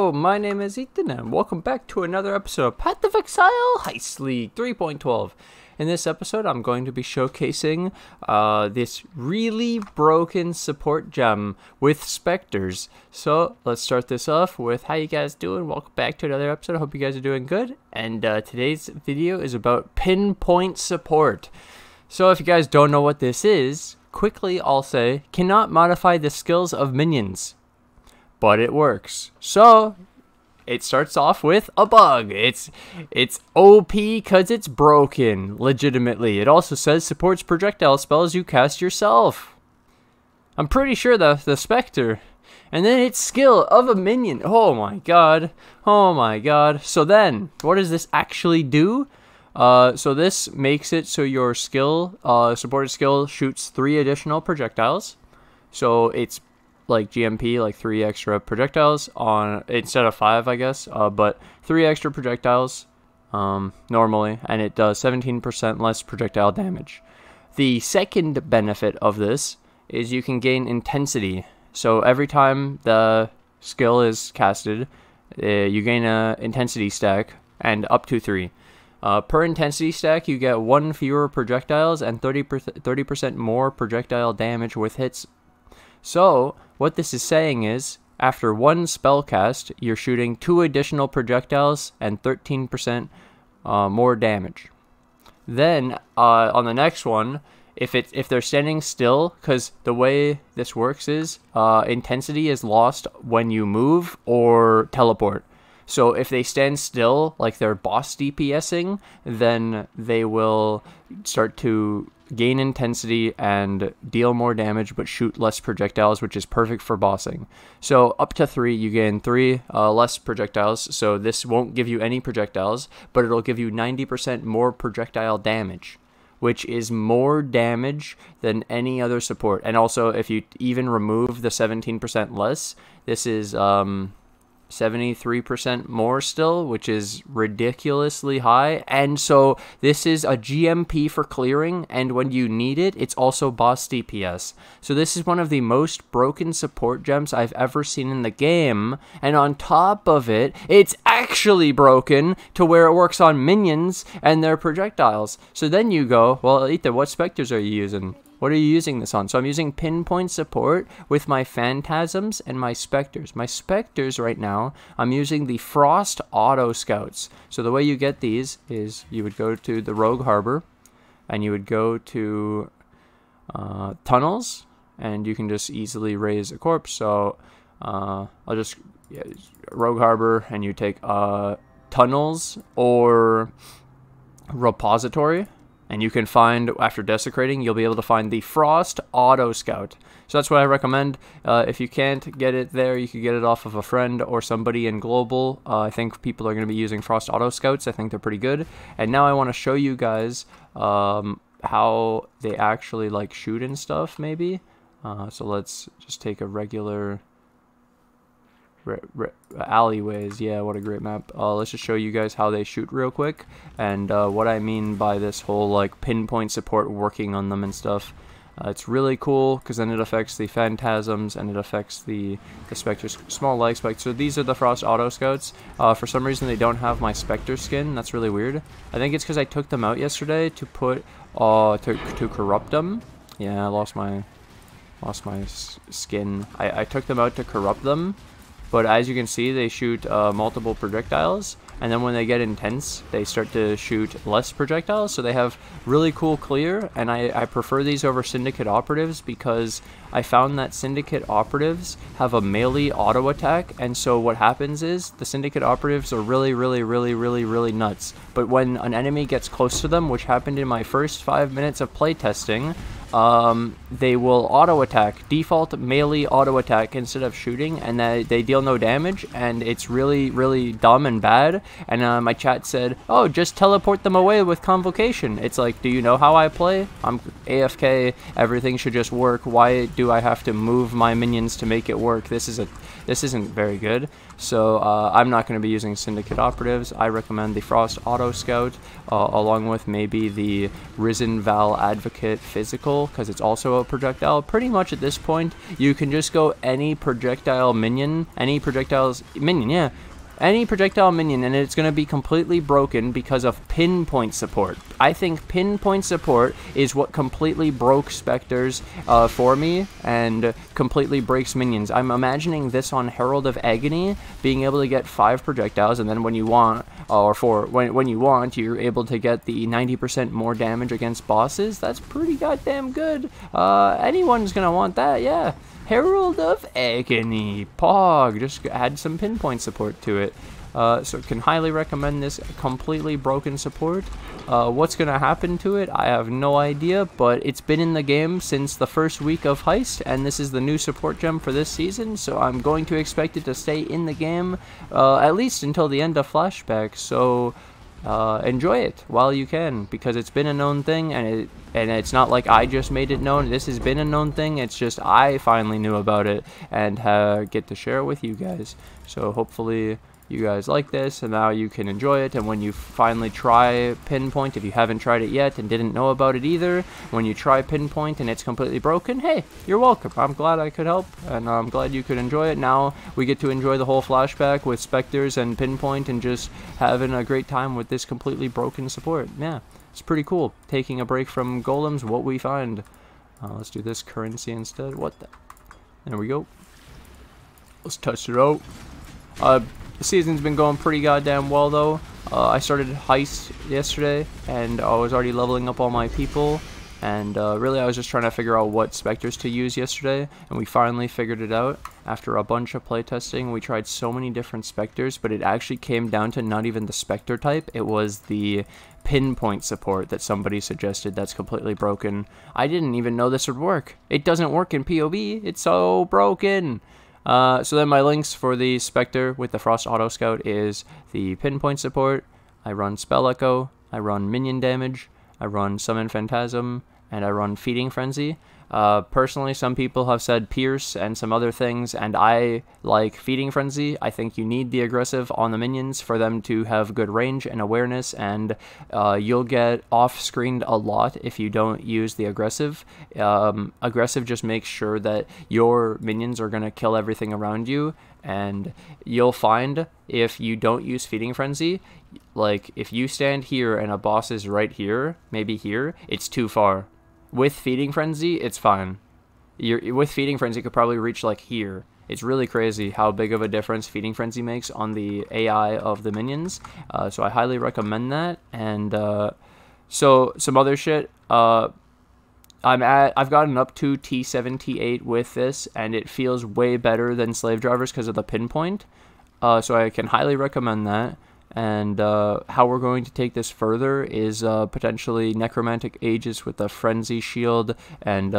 Hello, my name is Ethan and welcome back to another episode of Path of Exile Heist League 3.12. In this episode, I'm going to be showcasing this really broken support gem with Spectres. So, let's start this off with how you guys doing. Welcome back to another episode. I hope you guys are doing good. And today's video is about pinpoint support. So, if you guys don't know what this is, quickly I'll say, cannot modify the skills of minions. But it works. So it starts off with a bug. It's OP because it's broken, legitimately. It also says supports projectile spells you cast yourself. I'm pretty sure the Spectre. And then it's skill of a minion. Oh my god. Oh my god. So then, what does this actually do? So this makes it so your skill, supported skill, shoots 3 additional projectiles. So it's like GMP, like 3 extra projectiles on instead of 5, I guess, but 3 extra projectiles normally, and it does 17% less projectile damage. The second benefit of this is you can gain intensity. So every time the skill is casted, you gain a intensity stack, and up to 3. Per intensity stack, you get 1 fewer projectiles and 30% more projectile damage with hits. So, what this is saying is, after 1 spell cast, you're shooting 2 additional projectiles and 13% more damage. Then, on the next one, if they're standing still, because the way this works is, intensity is lost when you move or teleport. So if they stand still, like they're boss DPSing, then they will start to gain intensity and deal more damage, but shoot less projectiles, which is perfect for bossing. So up to 3, you gain 3 less projectiles. So this won't give you any projectiles, but it'll give you 90% more projectile damage, which is more damage than any other support. And also, if you even remove the 17% less, this is 73% more still, which is ridiculously high. And so this is a GMP for clearing, and when you need it, it's also boss DPS. So this is one of the most broken support gems I've ever seen in the game, and on top of it, it's actually broken to where it works on minions and their projectiles. So then you go, well, Ethan, what Spectres are you using? What are you using this on? So I'm using pinpoint support with my Phantasms and my Spectres. My Spectres right now, I'm using the Frost Auto Scouts. So the way you get these is you would go to the Rogue Harbor, and you would go to Tunnels, and you can just easily raise a corpse. So I'll just Rogue Harbor, and you take Tunnels or Repository. And you can find, after desecrating, you'll be able to find the Frost Auto Scout. So that's what I recommend. If you can't get it there, you could get it off of a friend or somebody in Global. I think people are going to be using Frost Auto Scouts. I think they're pretty good. And now I want to show you guys how they actually like shoot and stuff, maybe. So let's just take a regular alleyways. Yeah, what a great map. Let's just show you guys how they shoot real quick, and what I mean by this whole like pinpoint support working on them and stuff. It's really cool because then it affects the Phantasms and it affects the Spectres, small like Spectres. So these are the Frost Auto Scouts. For some reason they don't have my Spectre skin. That's really weird. I think it's because I took them out yesterday to put to corrupt them. Yeah, I lost my skin. I took them out to corrupt them. But as you can see, they shoot multiple projectiles, and then when they get intense, they start to shoot less projectiles, so they have really cool clear, and I prefer these over Syndicate Operatives because I found that Syndicate Operatives have a melee auto attack, and so what happens is the Syndicate Operatives are really nuts, but when an enemy gets close to them, which happened in my first 5 minutes of playtesting, they will auto attack, default melee auto attack instead of shooting, and they deal no damage, and it's really dumb and bad. And my chat said, oh, just teleport them away with Convocation. It's like, do you know how I play? I'm AFK, everything should just work. Why do I have to move my minions to make it work? This isn't very good. So I'm not going to be using Syndicate Operatives. I recommend the Frost Auto Scout, along with maybe the Risen Val Advocate Physical rifle because it's also a projectile. Pretty much at this point, you can just go any projectile minion, any projectile minion, and it's going to be completely broken because of pinpoint support. I think pinpoint support is what completely broke Spectres for me and completely breaks minions. I'm imagining this on Herald of Agony, being able to get 5 projectiles, and then when you want, or 4, when you want, you're able to get the 90% more damage against bosses. That's pretty goddamn good. Anyone's going to want that, yeah. Herald of Agony, Pog, just add some pinpoint support to it. So can highly recommend this completely broken support. What's going to happen to it, I have no idea, but it's been in the game since the first week of Heist, and this is the new support gem for this season, so I'm going to expect it to stay in the game at least until the end of Flashback, so enjoy it while you can, because it's been a known thing, and it's not like I just made it known. This has been a known thing. It's just I finally knew about it and get to share it with you guys. So hopefully you guys like this, and now you can enjoy it. And when you finally try Pinpoint, if you haven't tried it yet and didn't know about it either, when you try Pinpoint and it's completely broken, hey, you're welcome. I'm glad I could help, and I'm glad you could enjoy it. Now we get to enjoy the whole Flashback with Spectres and Pinpoint and just having a great time with this completely broken support. Yeah, it's pretty cool. Taking a break from golems, what we find. Let's do this currency instead. What the? There we go. Let's touch it out. The season's been going pretty goddamn well though. I started Heist yesterday, and I was already leveling up all my people, and really I was just trying to figure out what Spectres to use yesterday, and we finally figured it out. After a bunch of playtesting, we tried so many different Spectres, but it actually came down to not even the Spectre type, it was the pinpoint support that somebody suggested that's completely broken. I didn't even know this would work. It doesn't work in POV, it's so broken! So then my links for the Spectre with the Frost Auto Scout is the pinpoint support, I run Spell Echo, I run minion damage, I run Summon Phantasm, and I run Feeding Frenzy. Personally, some people have said Pierce and some other things, and I like Feeding Frenzy. I think you need the aggressive on the minions for them to have good range and awareness, and you'll get off-screened a lot if you don't use the aggressive. Aggressive just makes sure that your minions are going to kill everything around you, and you'll find if you don't use Feeding Frenzy, like if you stand here and a boss is right here, maybe here, it's too far. With Feeding Frenzy, it's fine. With Feeding Frenzy, you could probably reach like here. It's really crazy how big of a difference Feeding Frenzy makes on the AI of the minions. So I highly recommend that. And so some other shit. I've gotten up to T7, T8 with this, and it feels way better than Slave Drivers because of the pinpoint. So I can highly recommend that. And how we're going to take this further is potentially Necromantic Aegis with the Frenzy Shield and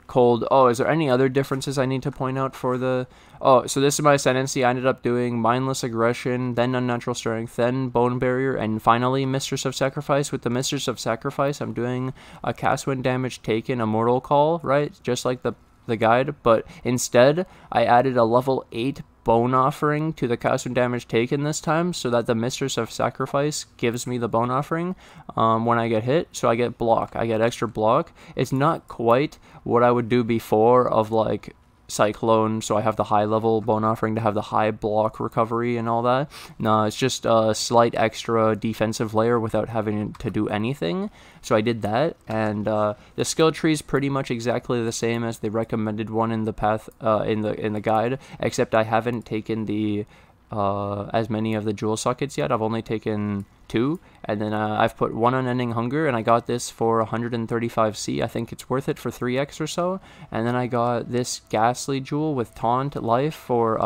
Cold. Oh, is there any other differences I need to point out for the... Oh, so this is my ascendancy. I ended up doing Mindless Aggression, then Unnatural Strength, then Bone Barrier, and finally Mistress of Sacrifice. With the Mistress of Sacrifice, I'm doing a cast when damage taken, Immortal Call, right? Just like the guide, but instead I added a level 8 Bone Offering to the cast when damage taken this time, so that the Mistress of Sacrifice gives me the Bone Offering when I get hit, so I get block. I get extra block. It's not quite what I would do before of like Cyclone, so I have the high level Bone Offering to have the high block recovery and all that. No, it's just a slight extra defensive layer without having to do anything. So I did that, and the skill tree is pretty much exactly the same as the recommended one in the path in the guide, except I haven't taken the as many of the jewel sockets yet. I've only taken 2, and then I've put 1 Unending Hunger, and I got this for 135C. I think it's worth it for 3x or so. And then I got this Ghastly Jewel with Taunt Life for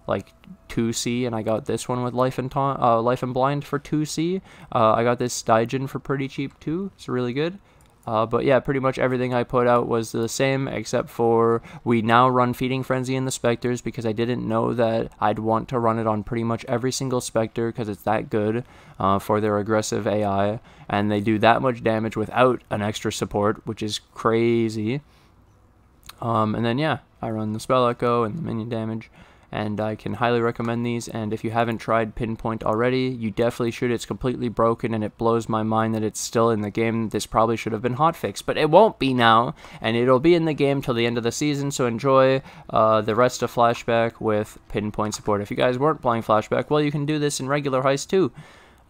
like 2C, and I got this one with Life and Blind for 2C. I got this Stygian for pretty cheap too. It's really good. But yeah, pretty much everything I put out was the same, except for we now run Feeding Frenzy in the Spectres, because I didn't know that I'd want to run it on pretty much every single Spectre, because it's that good for their aggressive AI, and they do that much damage without an extra support, which is crazy. And then yeah, I run the Spell Echo and the minion damage, and I can highly recommend these. And if you haven't tried Pinpoint already, you definitely should. It's completely broken, and it blows my mind that it's still in the game. This probably should have been hotfixed, but it won't be now, and it'll be in the game till the end of the season, so enjoy the rest of Flashback with Pinpoint support. If you guys weren't playing Flashback, well, you can do this in regular Heist too.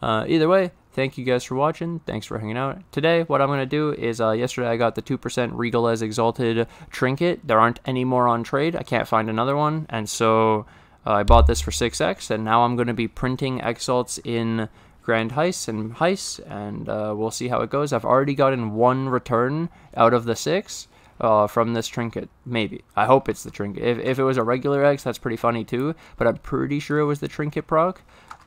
Either way, thank you guys for watching. Thanks for hanging out. Today, what I'm going to do is, yesterday I got the 2% Regal as Exalted trinket. There aren't any more on trade. I can't find another one, and so I bought this for 6x, and now I'm going to be printing Exalts in Grand Heist and we'll see how it goes. I've already gotten 1 return out of the 6 from this trinket. Maybe. I hope it's the trinket. If it was a regular X, that's pretty funny too, but I'm pretty sure it was the trinket proc.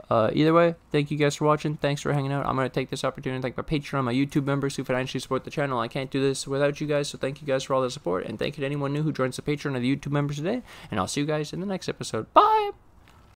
Either way, thank you guys for watching. Thanks for hanging out. I'm going to take this opportunity to thank my Patreon, my YouTube members who financially support the channel. I can't do this without you guys, so thank you guys for all the support, and thank you to anyone new who joins the Patreon or the YouTube members today, and I'll see you guys in the next episode. Bye!